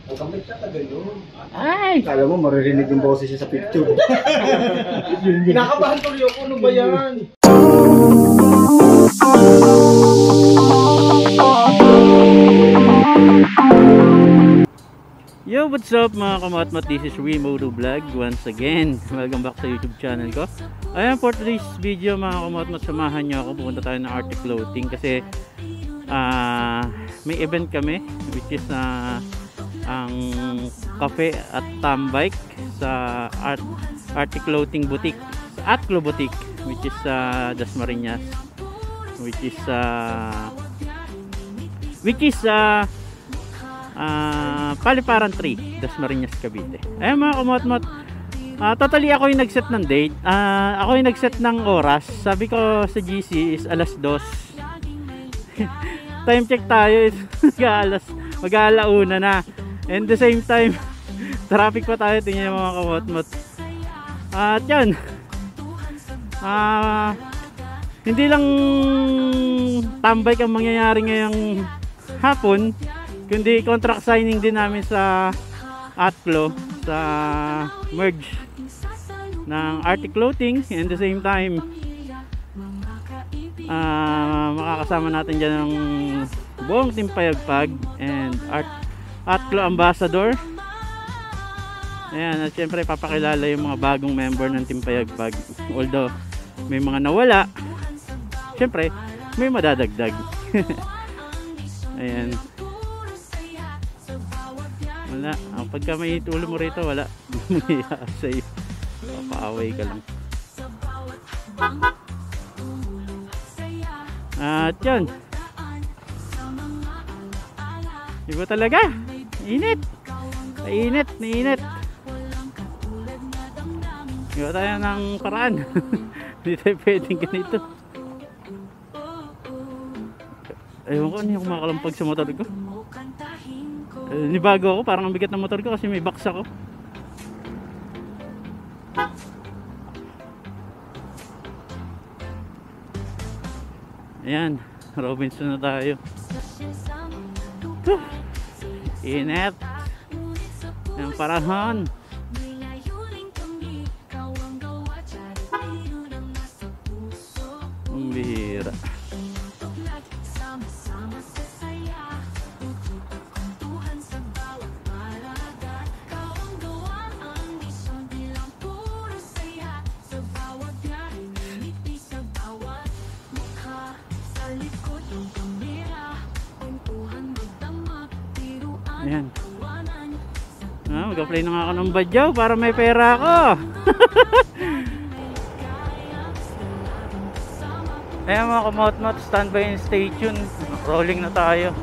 Ang kamit ka ganun. Ay! Kala mo maririnig yung boses niya sa picture. Kinakabahan tuloy ako. Ano ba yan? Yo, what's up mga kamatmat? This is Remoto Vlog once again. Welcome back sa YouTube channel ko. Ayan, for today's video mga kamatmat, samahan nyo ako. Pupunta tayo ng Arctic Clothing kasi may event kami which is ang cafe at tambike sa Arctic Clothing Boutique, sa Atclo Boutique, which is Dasmariñas, which is Paliparan 3, Dasmariñas, Cavite. Ayan mga kamatmat, totally ako yung nag-set ng date, ako yung nag-set ng oras. Sabi ko sa GC is alas 2. Time check tayo, mag-aalauna na, and the same time traffic pa tayo. Tingnan mga kamatmat. At yan, hindi lang tambay ang mangyayari ngayong hapon, kundi contract signing din namin sa Atclo, sa merge ng Arctic Clothing, and the same time makakasama natin dyan ng buong Team Payagpag and Atclo Ambassador. Ayan, at syempre papakilala yung mga bagong member ng Team Payagpag. Although may mga nawala, syempre may madadagdag. Ayan, wala, pagka may tulo mo rito, wala sa'yo, papaaway ka lang. At yun, iba talaga, init, nainit. Iba tayo ng paraan. Hindi tayo pwedeng ganito. Ewan ko, hindi ako makakalampag sa motor ko. Nibago ako, parang ang bigat ng motor ko kasi may box ako. Ayan, Robinson na tayo. Init ang parahon. Ang bihira. Ayan. Mag-apply na nga ako ng badyaw para may pera ako. Ayan mga kamatmat, standby and stay tuned. Rolling na tayo.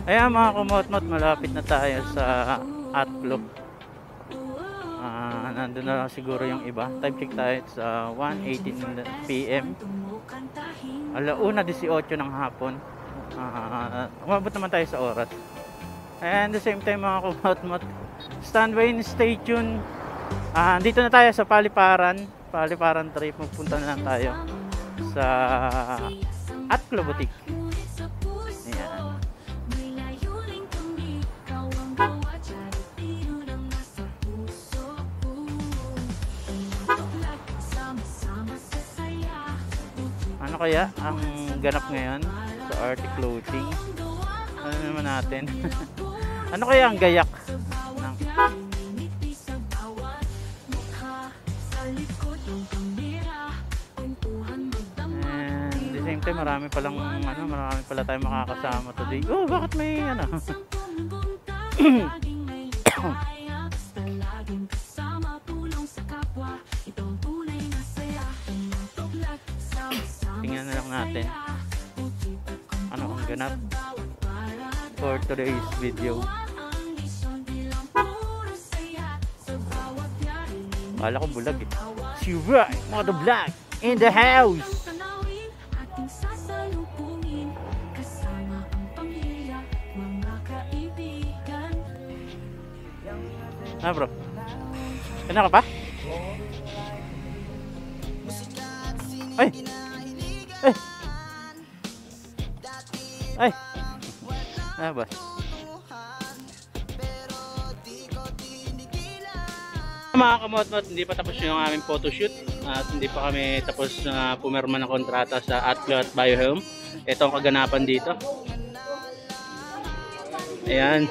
Ayan mga kumotmot, malapit na tayo sa Atclo. Nandun na lang siguro yung iba. Time check tayo sa 1:18 PM. 1:18 ng hapon. Umabot naman tayo sa oras. And the same time mga kumotmot, standby and stay tuned. Dito na tayo sa Paliparan 3. Magpunta na lang tayo sa Atclo Boutique. Ano kaya ang ganap ngayon sa Arctic Clothing? Ano naman natin? Ano kaya ang gayak? And the same time, marami pala tayong makakasama today. Oh, bakit may ano? Tingnan na lang natin ano ang ganap for today's video. Kala ko bulag eh. Si Ray, mga the vlog in the house. Ah bro, kena ka pa? Ay! Ay! Ay! Ah ba? Mga kamot-mot, hindi pa tapos yung aming photoshoot at hindi pa kami tapos na pumirma ng kontrata sa Atlo at Biohome. Ito ang kaganapan dito. Ayan.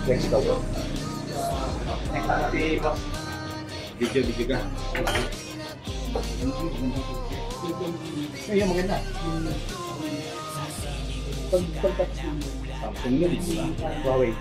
Next daw. Video ka. Ayun, maganda. Samsung yun, di ba? Huawei.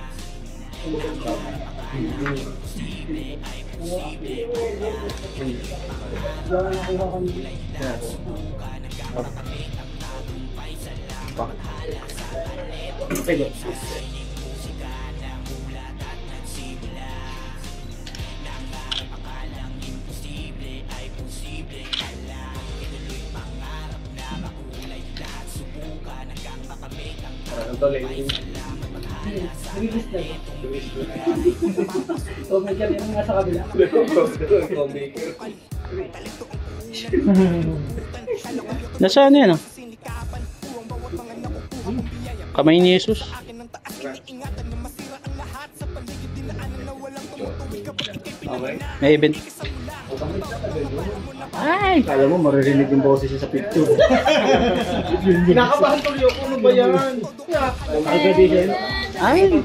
Nasaan yan? Kamay ni Jesus. May event. Ay! Kala mo maririnig yung boses niya sa picture. Kinakabahan tuloy ako. Ano ba yan? Ay!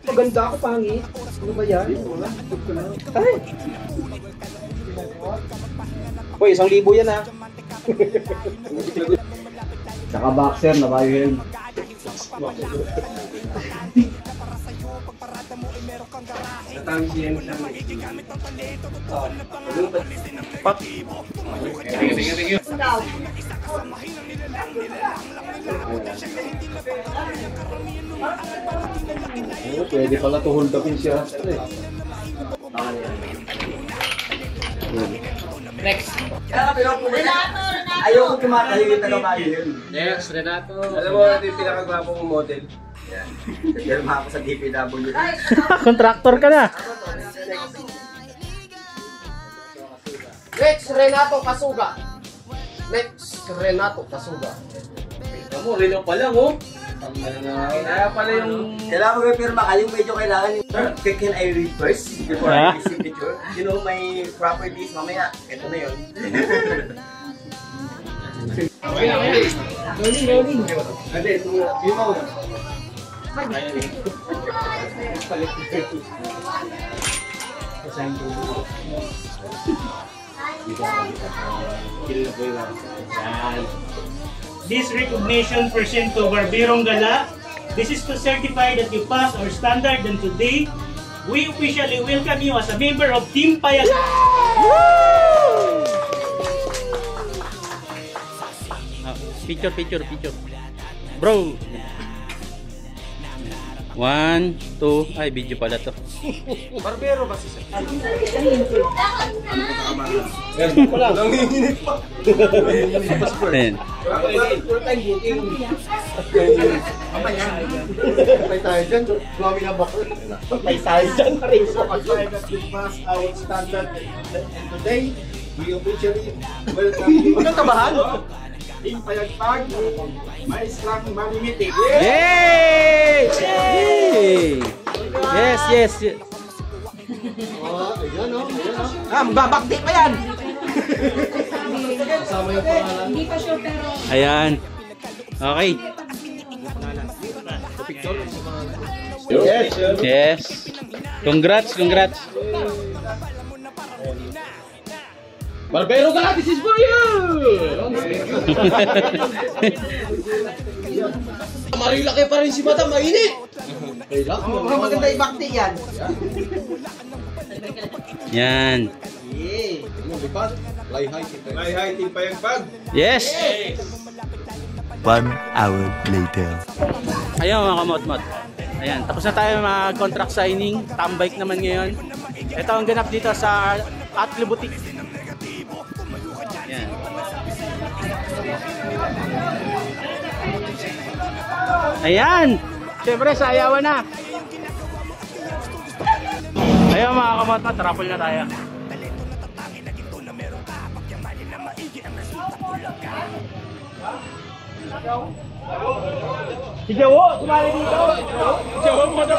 Maganda ako, pangit. Ano ba yan? Ay! Uy, 1,000 yan ha. Saka boxer na bayo yun. Pwede pala to hold upin siya. Next. Ayoko kumakayo yung taga-mayo yun. Next, Renato. Alam mo, ito yung pinakagwapo mong model. Yan. Nagkalma ako sa DPW. Kontraktor ka na. Next, Renato Kasuga. Next, Renato Kasuga. Ito mo, Reno pa lang oh. Kaya pala yung... Kailangan mo pirma ka, yung medyo kailangan yung... Can I read first before I signature? You know, may properties mamaya. Ito na yun. Rolling. Hindi, yung mo. This recognition present to Barbirong Gala. This is to certify that you pass our standard, and today we officially welcome you as a member of Team Payag. Picture. Bro. 1, 2, ay video pala to. Barbero ba siya? Ganun pa lang. Nanginginig pa. Ayan. Full time booking. Patay tayo dyan. Gumami na ba? Patay tayo dyan. Pass our standard, and today we officially welcome you. Huwag kang tabahan. Team Payagpag, Maestlang Mamimiti. Yay! Yay! Yes, yes. Babakti pa yan! Kasama yung pangalan. Hindi pa sure pero Ayan. Okay. Yes, sir. Yes. Congrats, congrats. Barbero ka, this is for you! Marilaki pa rin si Madam, mainit! Maganda ibakti yan. Yan. Fly high, Team Payagpag. Yes. 1 hour later. Ayun mga kamot-mot. Ayan, tapos na tayo mag-contract signing. Tambike naman ngayon. Ito ang ganap dito sa Atle Boutique. Ayan. Ayan! Siyempre, sayawan na. Ayun mga kamot-mot, raffle na tayo. Si Jawo, sumali dito. Jawo mo na